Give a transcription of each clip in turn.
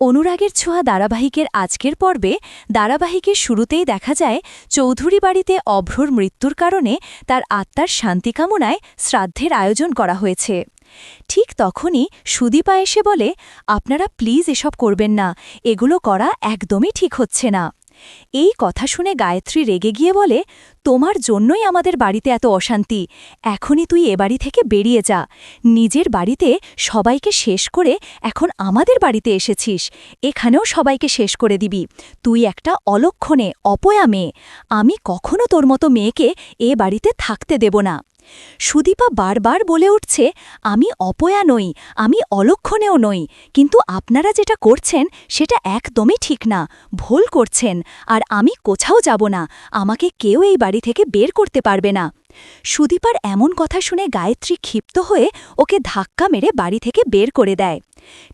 অনুরাগের ছোঁয়া ধারাবাহিকের আজকের পর্বে ধারাবাহিকের শুরুতেই দেখা যায় চৌধুরী বাড়িতে অভ্রর মৃত্যুর কারণে তার আত্মার শান্তি কামনায় শ্রাদ্ধের আয়োজন করা হয়েছে। ঠিক তখনই সুদীপা এসে বলে, আপনারা প্লিজ এসব করবেন না, এগুলো করা একদমই ঠিক হচ্ছে না। এই কথা শুনে গায়ত্রী রেগে গিয়ে বলে, তোমার জন্যই আমাদের বাড়িতে এত অশান্তি, এখনই তুই এ বাড়ি থেকে বেরিয়ে যা। নিজের বাড়িতে সবাইকে শেষ করে এখন আমাদের বাড়িতে এসেছিস, এখানেও সবাইকে শেষ করে দিবি। তুই একটা অলক্ষণে অপয়া মেয়ে, আমি কখনো তোর মতো মেয়েকে এ বাড়িতে থাকতে দেব না। সুদীপা বারবার বলে উঠছে, আমি অপয়া নই, আমি অলক্ষণেও নই, কিন্তু আপনারা যেটা করছেন সেটা একদমই ঠিক না, ভুল করছেন, আর আমি কোথাও যাব না, আমাকে কেউ এই বাড়ি থেকে বের করতে পারবে না। সুদীপার এমন কথা শুনে গায়ত্রী ক্ষিপ্ত হয়ে ওকে ধাক্কা মেরে বাড়ি থেকে বের করে দেয়।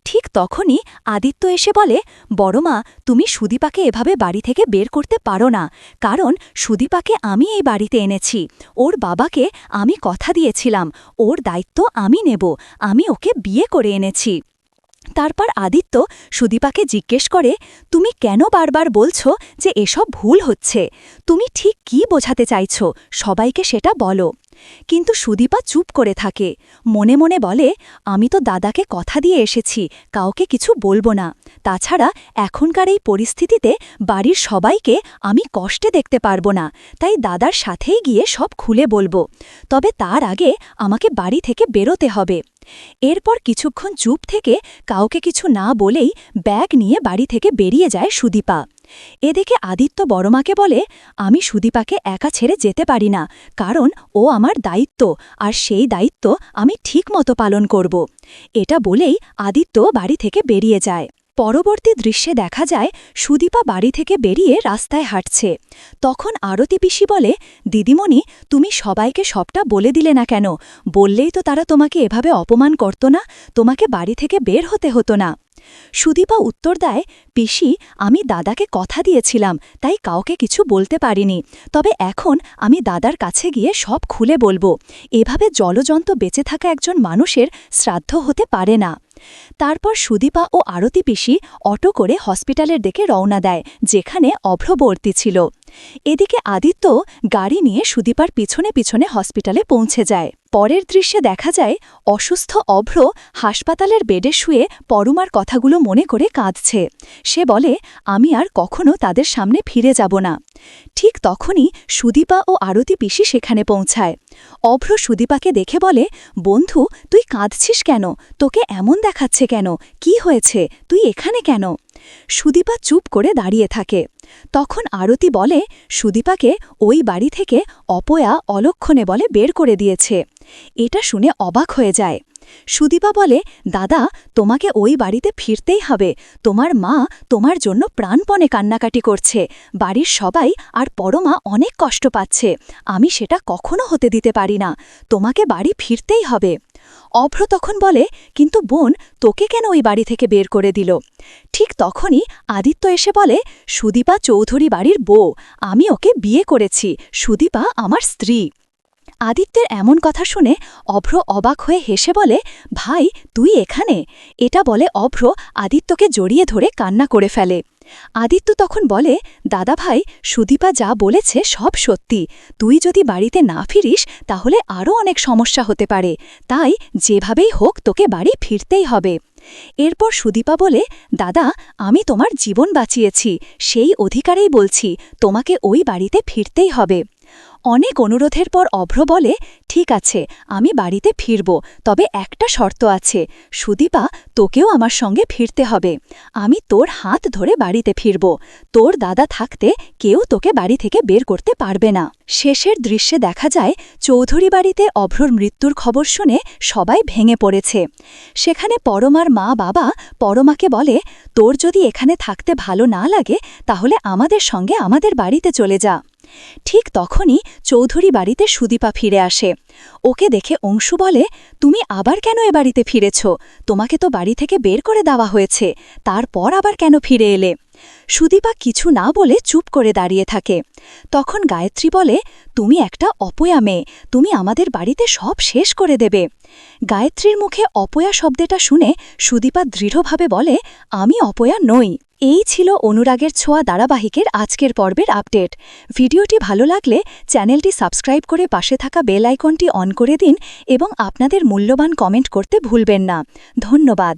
ঠিক তখনই আদিত্য এসে বলে, বড়মা, তুমি সুদীপাকে এভাবে বাড়ি থেকে বের করতে পারো না, কারণ সুদীপাকে আমি এই বাড়িতে এনেছি, ওর বাবাকে আমি কথা দিয়েছিলাম, ওর দায়িত্ব আমি নেব, আমি ওকে বিয়ে করে এনেছি। তারপর আদিত্য সুদীপাকে জিজ্ঞেস করে, তুমি কেন বারবার বলছো যে এসব ভুল হচ্ছে, তুমি ঠিক কি বোঝাতে চাইছ, সবাইকে সেটা বলো। কিন্তু সুদীপা চুপ করে থাকে, মনে মনে বলে, আমি তো দাদাকে কথা দিয়ে এসেছি, কাউকে কিছু বলবো না, তাছাড়া এখনকার এই পরিস্থিতিতে বাড়ির সবাইকে আমি কষ্টে দেখতে পারবো না, তাই দাদার সাথেই গিয়ে সব খুলে বলবো, তবে তার আগে আমাকে বাড়ি থেকে বেরোতে হবে। এরপর কিছুক্ষণ চুপ থেকে কাউকে কিছু না বলেই ব্যাগ নিয়ে বাড়ি থেকে বেরিয়ে যায় সুদীপা। এদিকে আদিত্য বড়মাকে বলে, আমি সুদীপাকে একা ছেড়ে যেতে পারি না, কারণ ও আমার দায়িত্ব, আর সেই দায়িত্ব আমি ঠিকমতো পালন করব। এটা বলেই আদিত্য বাড়ি থেকে বেরিয়ে যায়। পরবর্তী দৃশ্যে দেখা যায় সুদীপা বাড়ি থেকে বেরিয়ে রাস্তায় হাঁটছে। তখন আরতি পিসি বলে, দিদিমণি, তুমি সবাইকে সবটা বলে দিলে না কেন, বললেই তো তারা তোমাকে এভাবে অপমান করত না, তোমাকে বাড়ি থেকে বের হতে হতো না। সুদীপা উত্তর দেয়, পিসি, আমি দাদাকে কথা দিয়েছিলাম, তাই কাউকে কিছু বলতে পারিনি, তবে এখন আমি দাদার কাছে গিয়ে সব খুলে বলবো, এভাবে জলজন্ত বেঁচে থাকা একজন মানুষের শ্রাদ্ধ হতে পারে না। তারপর সুদীপা ও আরতি পিসি অটো করে হসপিটালের দিকে রওনা দেয়, যেখানে অভ্রবর্তী ছিল। এদিকে আদিত্য গাড়ি নিয়ে সুদীপার পিছনে পিছনে হসপিটালে পৌঁছে যায়। পরের দৃশ্যে দেখা যায় অসুস্থ অভ্র হাসপাতালের বেডে শুয়ে পরমার কথাগুলো মনে করে কাঁদছে। সে বলে, আমি আর কখনো তাদের সামনে ফিরে যাব না। ঠিক তখনই সুদীপা ও আরতি পিসি সেখানে পৌঁছায়। অভ্র সুদীপাকে দেখে বলে, বন্ধু, তুই কাঁদছিস কেন, তোকে এমন দেখাচ্ছে কেন, কি হয়েছে, তুই এখানে কেন? সুদীপা চুপ করে দাঁড়িয়ে থাকে। তখন আরতি বলে, সুদীপাকে ওই বাড়ি থেকে অপয়া অলক্ষণে বলে বের করে দিয়েছে। এটা শুনে অবাক হয়ে যায়। সুদীপা বলে, দাদা, তোমাকে ওই বাড়িতে ফিরতেই হবে, তোমার মা তোমার জন্য প্রাণপণে কান্নাকাটি করছে, বাড়ির সবাই আর পরমা অনেক কষ্ট পাচ্ছে, আমি সেটা কখনো হতে দিতে পারি না, তোমাকে বাড়ি ফিরতেই হবে। অভ্র তখন বলে, কিন্তু বোন, তোকে কেন ওই বাড়ি থেকে বের করে দিল? ঠিক তখনই আদিত্য এসে বলে, সুদীপা চৌধুরী বাড়ির বউ, আমি ওকে বিয়ে করেছি, সুদীপা আমার স্ত্রী। আদিত্যের এমন কথা শুনে অভ্র অবাক হয়ে হেসে বলে, ভাই, তুই এখানে? এটা বলে অভ্র আদিত্যকে জড়িয়ে ধরে কান্না করে ফেলে। আদিত্য তখন বলে, দাদা ভাই, সুদীপা যা বলেছে সব সত্যি, তুই যদি বাড়িতে না ফিরিস তাহলে আরও অনেক সমস্যা হতে পারে, তাই যেভাবেই হোক তোকে বাড়ি ফিরতেই হবে। এরপর সুদীপা বলে, দাদা, আমি তোমার জীবন বাঁচিয়েছি, সেই অধিকারেই বলছি, তোমাকে ওই বাড়িতে ফিরতেই হবে। অনেক অনুরোধের পর অভ্র বলে, ঠিক আছে, আমি বাড়িতে ফিরব, তবে একটা শর্ত আছে, সুদীপা, তোকেও আমার সঙ্গে ফিরতে হবে, আমি তোর হাত ধরে বাড়িতে ফিরব, তোর দাদা থাকতে কেউ তোকে বাড়ি থেকে বের করতে পারবে না। শেষের দৃশ্যে দেখা যায় চৌধুরী বাড়িতে অভ্রর মৃত্যুর খবর শুনে সবাই ভেঙে পড়েছে। সেখানে পরমার মা বাবা পরমাকে বলে, তোর যদি এখানে থাকতে ভালো না লাগে তাহলে আমাদের সঙ্গে আমাদের বাড়িতে চলে যা। ঠিক তখনই চৌধুরী বাড়িতে সুদীপা ফিরে আসে। ওকে দেখে অংশু বলে, তুমি আবার কেন এ বাড়িতে ফিরেছ? তোমাকে তো বাড়ি থেকে বের করে দেওয়া হয়েছে, তারপর আবার কেন ফিরে এলে? সুদীপা কিছু না বলে চুপ করে দাঁড়িয়ে থাকে। তখন গায়ত্রী বলে, তুমি একটা অপয়া মেয়ে, তুমি আমাদের বাড়িতে সব শেষ করে দেবে। গায়ত্রীর মুখে অপয়া শব্দটা শুনে সুদীপা দৃঢ়ভাবে বলে, আমি অপয়া নই। এই ছিল অনুরাগের ছোঁয়া ধারাবাহিকের আজকের পর্বের আপডেট। ভিডিওটি ভালো লাগলে চ্যানেলটি সাবস্ক্রাইব করে পাশে থাকা বেল আইকনটি অন করে দিন এবং আপনাদের মূল্যবান কমেন্ট করতে ভুলবেন না। ধন্যবাদ।